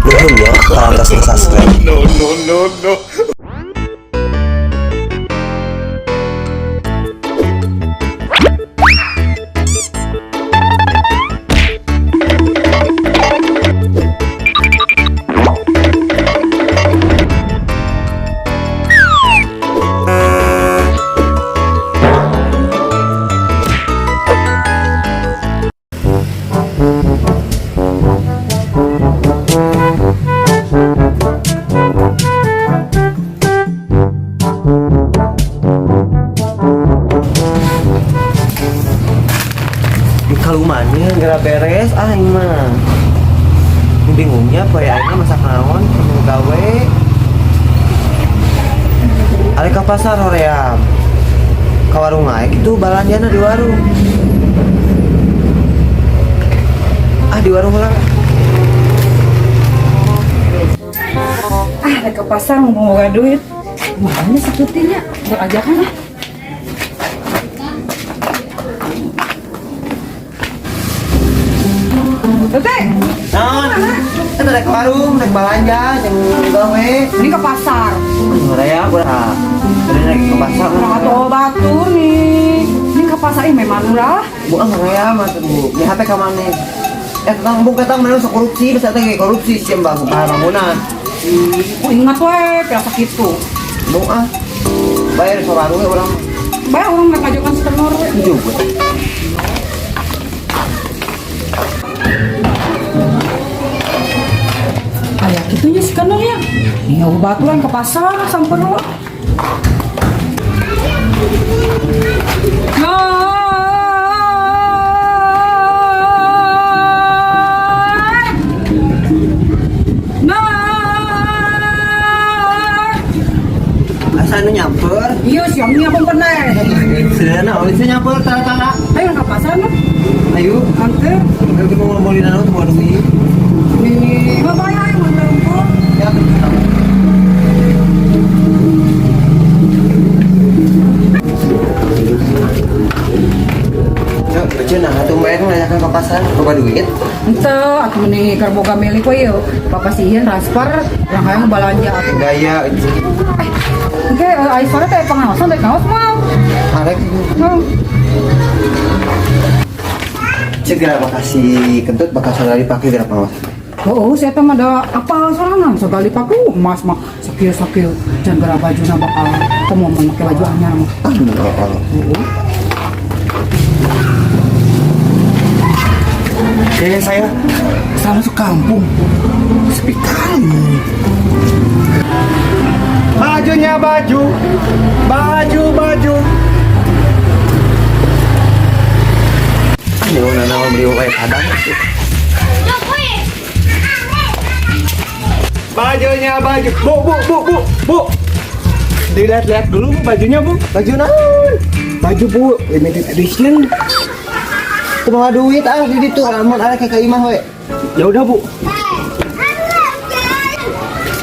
Nuhun ya, kalau nggak subscribe. No. Kalau mana gara beres ini mah bingungnya apa ya ini masak naon mau gawe ari ka pasar hoream ka warung aek itu balanjana di warung di warung lah ke pasar mau gak duit makanya sekutinya berajakan lah. Tete, naon kita naik ke warung naik balanja yang gawe ini ke pasar. hoream udah naik ke pasar Orang atau batur nih. Ini ke pasar ini memang murah. bukan hoream atuh bu di HP ka maneh tentang bung ketang mana sok korupsi bisa teh korupsi sih mbak bangunan Ingat weh, kayak gitu. mau bayar soal warung orang Bayar orang nggak ngajukan setenor weh. juga Kayak gitunya sih kan ya. Ya baturan ke pasar sampai lo. asal nyamper Iya siangnya apa pernah? sederhana bisa nyamper tara-tara Ayo ke pasar mah. ayo Nanti kita mau ngomongin anak tuh warung ini ini apa ya yang mau rumput? ya Yuk, lucu nah, atuh main nanyakan ke pasar, coba duit. Ente, aku meni karboga milik ko yuk. Papa sihin transfer, yang kaya ngebalanja aku. Gaya, Oke, ayo sore teh pengawasan teh kaos mau. Alek, Mau. segera makasih kentut bakal saudara dipakai gara pengawas. Oh, saya teh mah ada apa sorangan segala dipaku emas mah sakil jangan gara baju na bakal kamu mau pakai baju anyar mah. Kayaknya saya sama masuk kampung, sepi kali. Bajunya baju. Ayo, nana mau beli kayak padang. Bajunya baju, bu. Dilihat-lihat dulu bajunya bu. Baju naon? Baju bu, limited edition. Cuma duit di situ, amun ada kayak imah we. Ya udah bu.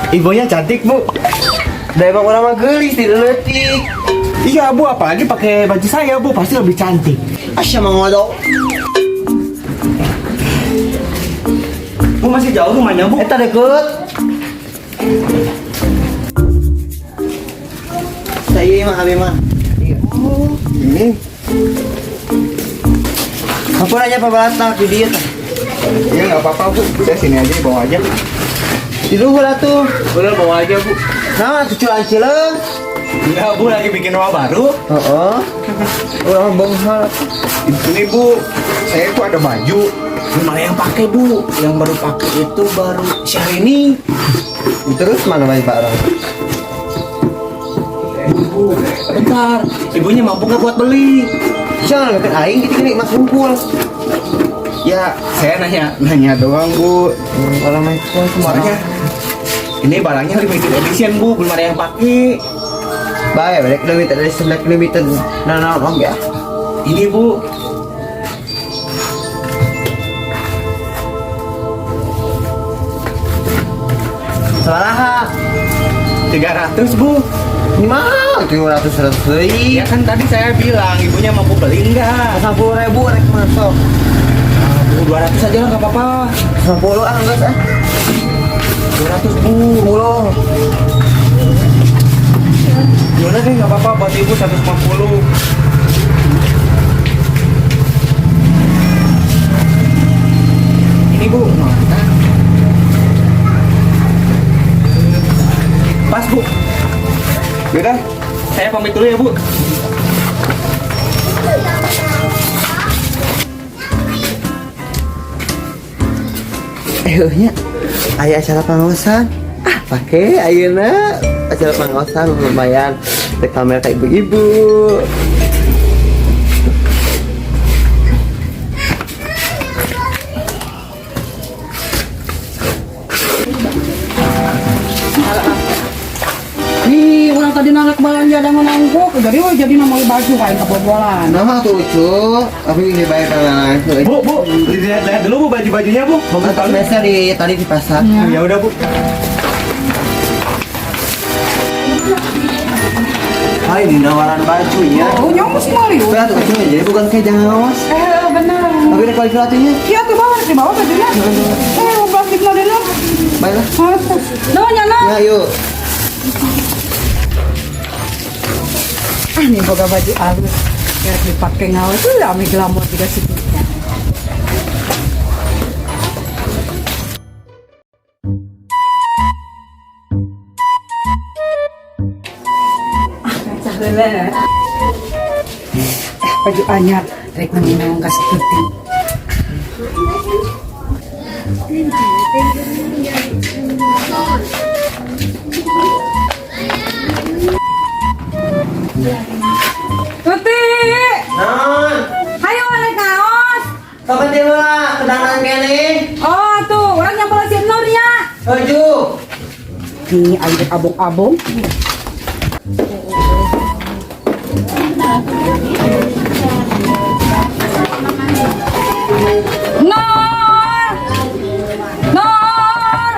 Ibunya cantik bu. Dari bang orang mah gelis tidak letik. Iya bu, apalagi pakai baju saya bu pasti lebih cantik. Asya mang wado. Bu masih jauh rumahnya bu? Eta deket. Saya mah abi mah. Oh, ini. Apa aja Pak Batak di dia? Ya nggak apa-apa bu, saya sini aja bawa aja. Di luhur atuh. Boleh bawa aja bu. Nah, cucuan cileng. Enggak bu, lagi bikin rumah baru. Heeh. Urang bonghal. Ini bu, saya itu ada baju. Mana yang pakai bu? Yang baru pakai itu baru Syahrini. Terus mana main Pak Orang? Bu, bentar. Ibunya mampu nggak buat beli? Jangan ngeliatin aing gini mas kumpul. Ya, saya nanya doang bu. Kalau main kumpul semuanya. Soalnya ini barangnya limited edition bu, belum ada yang pakai. Baik, balik limited. Nah, om ya. Ini bu. Salah. 300 bu. Ini mah 300 Ya kan tadi saya bilang ibunya mampu beli enggak? 60.000 rek masuk. 200 aja lah nggak apa-apa. 60 enggak sih. 200 bu, bolong. Yaudah deh, nggak apa-apa buat ibu 150. Ini bu, pas bu. Yaudah, saya pamit dulu ya bu. Nya, aya acara pengawasan. Pakai ayeuna acara pengawasan lumayan. Rek pamer ka ibu-ibu. Ih, orang tadi narik belanja dan menangguk, jadi nama baju kain kebobolan. Nama tuh lucu, tapi ini bayar tangan. Bu, lihat dulu bu baju-bajunya bu. Bagus tahun biasa tadi di pasar. Ya udah bu. Hai, ini nawaran baju ya. Oh, nyamuk sih Mario. Berat lucu jadi bukan kayak jangan ngawas. Benar. Tapi ada kualifikasinya. Iya tuh bawa bajunya. Plastik lo dulu. Baiklah. No, nyana. Ya, yuk. Nih boga baju halus. Biar dipakai ngawas tuh ami glamor juga sedikit. Baju anyar, rek menang kasih putih. Tuti, Non, ayo naik kaos. kapan dia lah kedangan kene? Oh tuh, orang yang bawa si Nurnya. Baju. Nih, ayo abong-abong. Nor! Nor!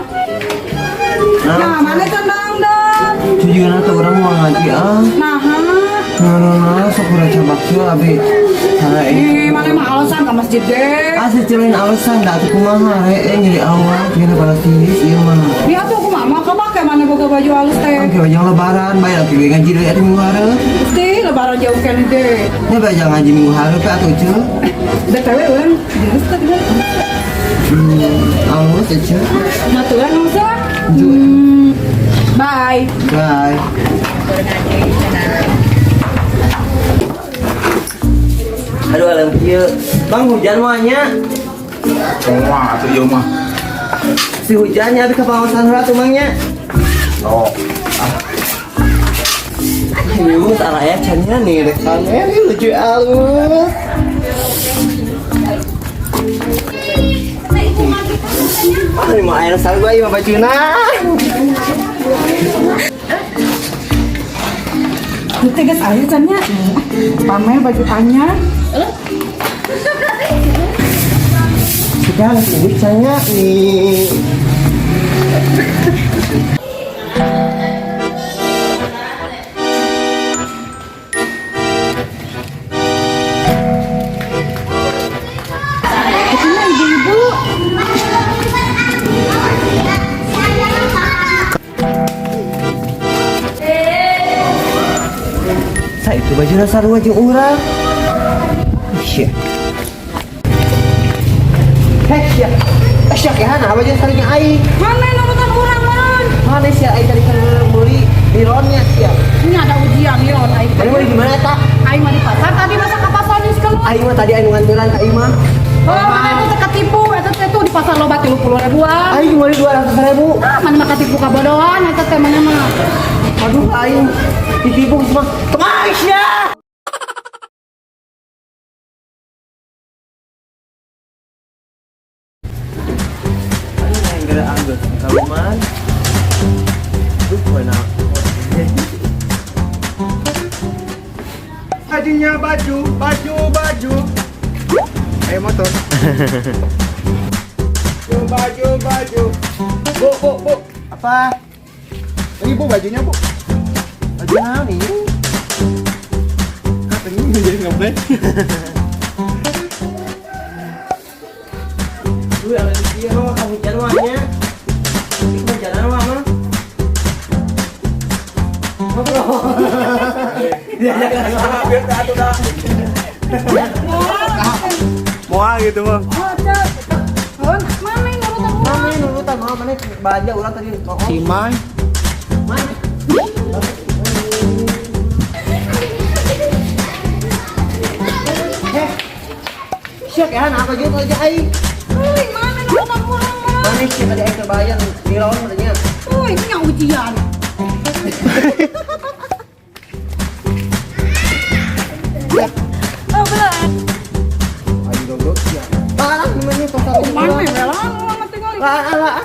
Nah, mana condong dong? Tujuan atau orang mau ngaji ah? Nah, Sok udah coba tuh abi. Sana ini. mana mah alasan ke masjid deh. Asli cilin alasan dah tuh kumaha jadi awal kira balas tiris ieu mah. Dia tuh aku mama kepake mana boga baju halus teh. Oke, bajang lebaran bayar ke ngaji deui atuh minggu hareup. Pasti lebaran jauh kan deh. Nya bajang ngaji minggu hareup atuh ceuk. Udah tewe urang, jelas teh deh. Alus ya ceuk. Naturan nggak usah. Bye. Bye. Aduh alam kieu. Bang hujan mah nya. Wah, atuh ieu mah. Si hujannya abi ka pengawasan heula tuh mangnya. Oh, Ayo tara ya cannya nih rek pamer lucu alus. Ini mah air salju ayo mah bajuna. Nanti guys ayo cannya. Pamer baju anyar. Sudah lebih cannya nih. Itunya ibu-ibu. Sa itu baju sarua jeung urang. Syah. Heh, syah. Syah ya hana baju sarua jeung aing. Mana yang nonton orang man? Mana sih aing tadi kan beli di ronnya sih. Ini ada ujian nih on aing. Mana beli di mana eta? Aing mah di pasar tadi masa ke pasar nih kalau. Aing mah tadi aing nganturan ka ieu mah. Oh, mana itu teka tipu, itu tuh di pasar loba 30 ribuan. Aing beli 200.000. Ah, mana mah ketipu kabodohan, itu teh mana mah. Aduh aing ditipu semua. Kemasya. Aing gara anggeus kaluman. Duh, koena. Hajinya baju. Ayo motor. Baju. Bu. Apa? Ini bu bajunya bu. Baju naon ini? Katanya jadi ngeblend. Duh, ada di dia kamu jalan nya. Ini jalan Biar tak atuh dah. Moal gitu mah. Mana yang nurutan Mana yang nurutan mau mana baja ulang tadi. Si Mai. Siap ya, apa juga aja ai. mana nurutan orang mah? Mana sih tadi ekor bayar di lawan sebenarnya. Woi, punya ujian. Oh, belah. Ayo dong, ya. Ah, gimana nih pasal Mana ya? Lah, tinggal. Lah,